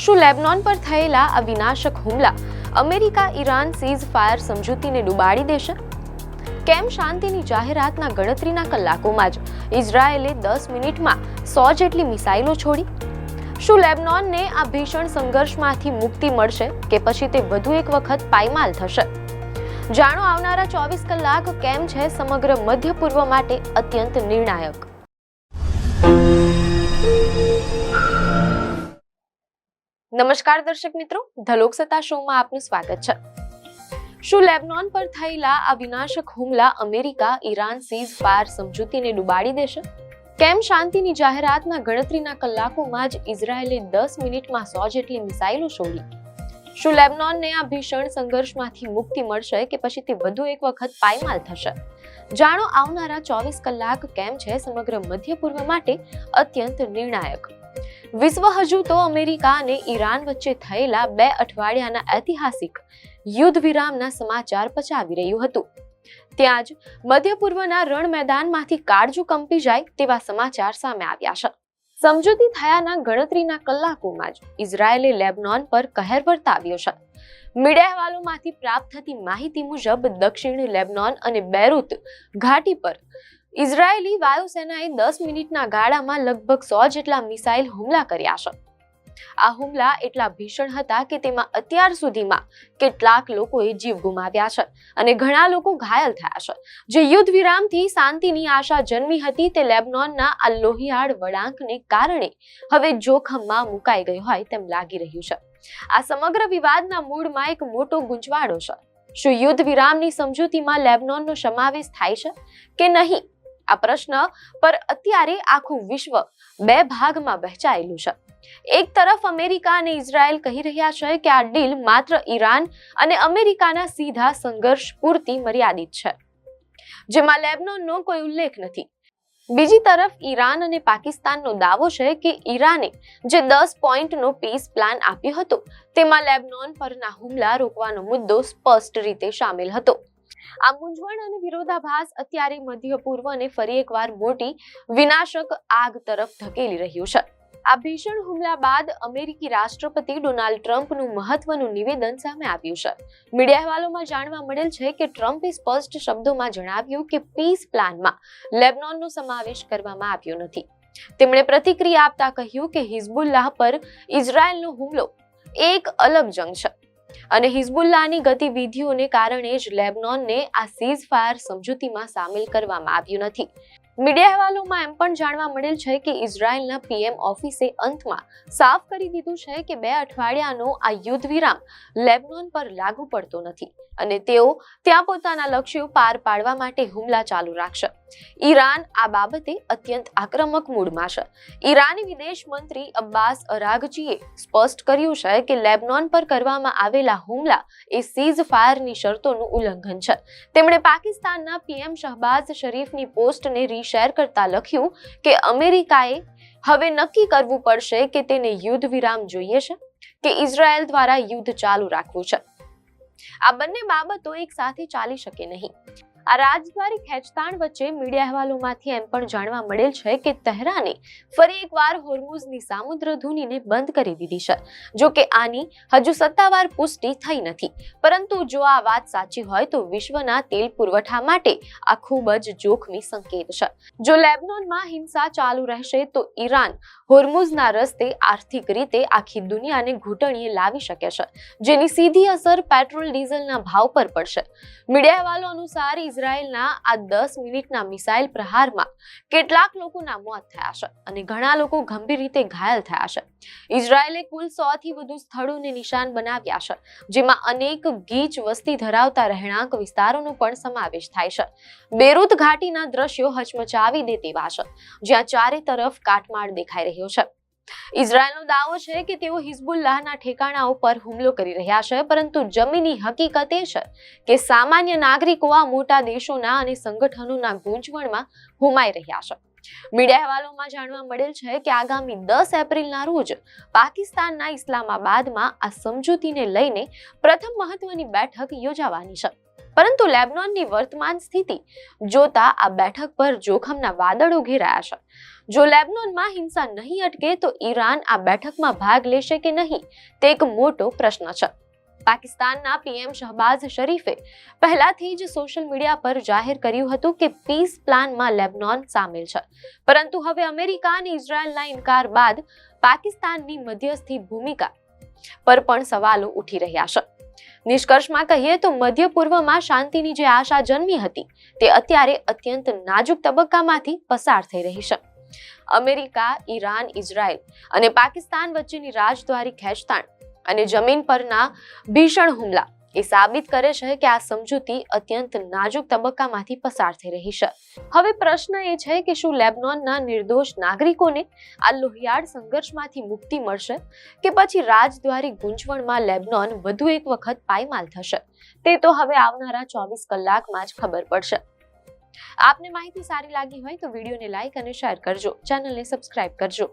શું લેબનોન પર થયેલા આ વિનાશક હુમલા અમેરિકા ઈરાન સીઝ ફાયર સમજૂતીને ડૂબાડી દેશે? કેમ શાંતિની જાહેરાતના ગણતરીના કલાકોમાં જ ઇઝરાયેલે 10 મિનિટમાં 100 જેટલી મિસાઇલો છોડી? શું લેબનોનને આ ભીષણ સંઘર્ષમાંથી મુક્તિ મળશે કે પછી તે વધુ એક વખત પાયમાલ થશે? જાણો આવનારા 24 કલાક કેમ છે સમગ્ર મધ્ય પૂર્વ માટે અત્યંત નિર્ણાયક. નમસ્કાર દર્શક મિત્રો, ધ લોકસત્તા શોમાં આપનું સ્વાગત છે. શું લેબનોન પર થયેલા આ વિનાશક હુમલા અમેરિકા ઈરાન સીઝ ફાયર સમજૂતીને ડૂબાડી દેશે? કેમ શાંતિની જાહેરાતના ગણતરીના કલાકોમાં જ ઇઝરાયેલે 10 મિનિટમાં 100 જેટલી મિસાઇલો છોડી? શું લેબનોનને આ ભીષણ સંઘર્ષમાંથી મુક્તિ મળશે કે પછી તે વધુ એક વખત પાયમાલ થશે? જાણો આવનારા 24 કલાક કેમ છે સમગ્ર મધ્ય પૂર્વ માટે અત્યંત નિર્ણાયક. વિશ્વ હજુ તો અમેરિકા અને ઈરાન વચ્ચે થયેલા 2 અઠવાડિયાના ઐતિહાસિક યુદ્ધ વિરામના સમાચાર પચાવી રહ્યું હતું. ત્યાં જ મધ્ય પૂર્વના રણ મેદાનમાંથી કાળજું કંપી જાય તેવા સમાચાર સામે આવ્યા છે. સમજૂતી થયાના ગણતરીના કલાકોમાં જ ઇઝરાયેલે લેબનોન પર કહેર વર્તાવ્યો છે. મીડિયા અહેવાલોમાંથી પ્રાપ્ત થતી માહિતી મુજબ દક્ષિણ લેબનોન અને બેરુત ઘાટી પર ઇઝરાયેલી વાયુસેનાએ 10 મિનિટના ગાળામાં લગભગ 100 જેટલા મિસાઇલ હુમલા કર્યા છે. આ હુમલા એટલા ભીષણ હતા કે તેમાં અત્યાર સુધીમાં કેટલાક લોકોએ જીવ ગુમાવ્યા છે અને ઘણા લોકો ઘાયલ થયા છે. જે યુદ્ધ વિરામથી શાંતિની આશા જન્મી હતી તે લેબનોનના આ લોહિયાળ વળાંકને કારણે હવે જોખમમાં મુકાઈ ગઈ હોય તેમ લાગી રહ્યું છે. આ સમગ્ર વિવાદના મૂળમાં એક મોટો ગૂંચવાડો છે. શું યુદ્ધ વિરામની સમજૂતીમાં લેબનોનનો સમાવેશ થાય છે કે નહીં? આ પ્રશ્ન પર અત્યારે આખું વિશ્વ 2 ભાગમાં વહેંચાયેલું છે. એક તરફ અમેરિકા અને ઇઝરાયલ કહી રહ્યા છે કે આ ડીલ માત્ર ઈરાન અને અમેરિકાના સીધા સંઘર્ષ પૂરતી મર્યાદિત છે, જેમાં લેબનોનનો કોઈ ઉલ્લેખ નથી. બીજી તરફ ઈરાન અને પાકિસ્તાનનો દાવો છે કે ઈરાને જે 10 પોઈન્ટનો પીસ પ્લાન આપ્યો હતો તેમાં લેબનોન પરના હુમલા રોકવાનો મુદ્દો સ્પષ્ટ રીતે સામેલ હતો. આ મૂંઝવણ અને વિરોધાભાસ અત્યારે મધ્ય પૂર્વને ફરી એકવાર મોટી વિનાશક આગ તરફ ધકેલી રહ્યું છે. આ ભીષણ હુમલા બાદ અમેરિકી રાષ્ટ્રપતિ ડોનાલ્ડ ટ્રમ્પનું મહત્વનું નિવેદન સામે આવ્યું છે. મીડિયા અહેવાલોમાં જાણવા મળેલ છે કે ટ્રમ્પે સ્પષ્ટ શબ્દોમાં જણાવ્યું કે પીસ પ્લાનમાં લેબનોનનો સમાવેશ કરવામાં આવ્યો નથી. તેમણે પ્રતિક્રિયા આપતા કહ્યું કે હિઝબુલ્લાહ પર ઇઝરાયેલનો હુમલો એક અલગ જંગ છે અને હિઝબુલ્લાહની ગતિવિધિઓને કારણે જ લેબનોનને આ સીઝ ફાયર સમજૂતીમાં સામેલ કરવામાં આવ્યું નથી. મીડિયા અહેવાલોમાં એમ પણ જાણવા મળેલ છે કે ઇઝરાયેલના પીએમ ઓફિસે અંતમાં સાફ કરી દીધું છે કે 2 અઠવાડિયાનો આ યુદ્ધ વિરામ લેબનોન પર લાગુ પડતો નથી અને તેઓ ત્યાં પોતાના લક્ષ્યો પાર પાડવા માટે હુમલા ચાલુ રાખશે. ઈરાન આ બાબતે અત્યંત આક્રમક મૂડમાં છે. ઈરાની વિદેશ મંત્રી અબ્બાસ અરાગચીએ સ્પષ્ટ કર્યું છે કે લેબનોન પર કરવામાં આવેલા હુમલા એ સીઝ ફાયરની શરતોનું ઉલ્લંઘન છે. તેમણે પાકિસ્તાનના પીએમ શહબાઝ શરીફની પોસ્ટને શેર કરતા લખ્યું કે અમેરિકાએ હવે નક્કી કરવું પડશે કે તેને યુદ્ધ વિરામ જોઈએ છે કે ઇઝરાયલ દ્વારા યુદ્ધ ચાલુ રાખવું છે. આ બંને બાબતો એક સાથે ચાલી શકે નહીં. આ રાજદ્વારી ખેંચતાણ વચ્ચે મીડિયા અહેવાલોમાંથી એમ પણ જાણવા મળેલ છે કે તહેરાને ફરી એકવાર હોર્મુઝની સામુદ્રધુનીને બંધ કરી દીધી છે. જો કે આની હજુ સત્તાવાર પુષ્ટિ થઈ નથી, પરંતુ જો આ વાત સાચી હોય તો વિશ્વના તેલ પુરવઠા માટે આ ખૂબ જ જોખમી સંકેત છે. જો લેબનોનમાં હિંસા ચાલુ રહેશે તો ઈરાન હોર્મુઝના રસ્તે આર્થિક રીતે આખી દુનિયાને ઘૂંટણીએ લાવી શકે છે, જેની સીધી અસર પેટ્રોલ ડીઝલના ભાવ પર પડશે. મીડિયા અહેવાલો અનુસાર ઇઝરાયેલના આ 10 મિનિટના મિસાઇલ પ્રહારમાં કેટલાક લોકોના મોત થયા છે અને ઘણા લોકો ગંભીર રીતે ઘાયલ થયા છે. ઇઝરાયેલે કુલ 100 થી વધુ સ્થળોને નિશાન બનાવ્યા છે, જેમાં અનેક ગીચ વસ્તી ધરાવતા રહેણાંક વિસ્તારોનો પણ સમાવેશ થાય છે. બેરુત ઘાટીના દ્રશ્યો હચમચાવી દે તેવા છે, જ્યાં ચારે તરફ કાટમાળ દેખાઈ રહ્યો છે. ઇઝરાયેલનો દાવો છે કે તેઓ હિઝબુલ્લાહના ઠેકાણાઓ પર હુમલો કરી રહ્યા છે, પરંતુ જમીની હકીકત એ છે કે સામાન્ય નાગરિકો આ મોટા દેશોના અને સંગઠનોના ગૂંચવણમાં હોમાઈ રહ્યા છે. મીડિયા અહેવાલોમાં જાણવા મળેલ છે કે આગામી 10 એપ્રિલના રોજ પાકિસ્તાનના ઇસ્લામાબાદમાં આ સમજૂતીને લઈને પ્રથમ મહત્વની બેઠક યોજાવાની છે. પરંતુ લેબનોનની વર્તમાન સ્થિતિ જોતા આ બેઠક પર જોખમના વાદળો ઘેરાયા છે. જો લેબનોનમાં હિંસા નહીં અટકે તો ઈરાન આ બેઠકમાં ભાગ લેશે કે નહીં તે એક મોટો પ્રશ્ન છે. પાકિસ્તાનના પીએમ શહબાઝ શરીફે પહેલાથી જ સોશિયલ મીડિયા પર જાહેર કર્યું હતું કે પીસ પ્લાનમાં લેબનોન સામેલ છે, પરંતુ હવે અમેરિકા અને ઇઝરાયલના ઇનકાર બાદ પાકિસ્તાનની મધ્યસ્થી ભૂમિકા પર પણ સવાલો ઉઠી રહ્યા છે. નિષ્કર્ષમાં કહીએ તો મધ્ય પૂર્વમાં શાંતિની જે આશા જન્મી હતી તે અત્યારે અત્યંત નાજુક તબક્કામાંથી પસાર થઈ રહી છે. અમેરિકા, ઈરાન, ઇઝરાયલ અને પાકિસ્તાન વચ્ચેની રાજદ્વારી ખેંચતાણ અને જમીન પરના ભીષણ હુમલા એ સાબિત કરે છે કે આ સમજૂતી અત્યંત નાજુક તબક્કામાંથી પસાર થઈ રહી છે. હવે પ્રશ્ન એ છે કે શું લેબનોનના નિર્દોષ નાગરિકોને આ લોહિયાળ સંઘર્ષમાંથી મુક્તિ મળશે કે પછી રાજદ્વારી ગૂંચવણમાં લેબનોન વધુ એક વખત પાયમાલ થશે? તે તો હવે આવનારા 24 કલાકમાં જ ખબર પડશે. આપને માહિતી સારી લાગી હોય તો વિડીયોને લાઈક અને શેર કરજો, ચેનલને સબસ્ક્રાઇબ કરજો.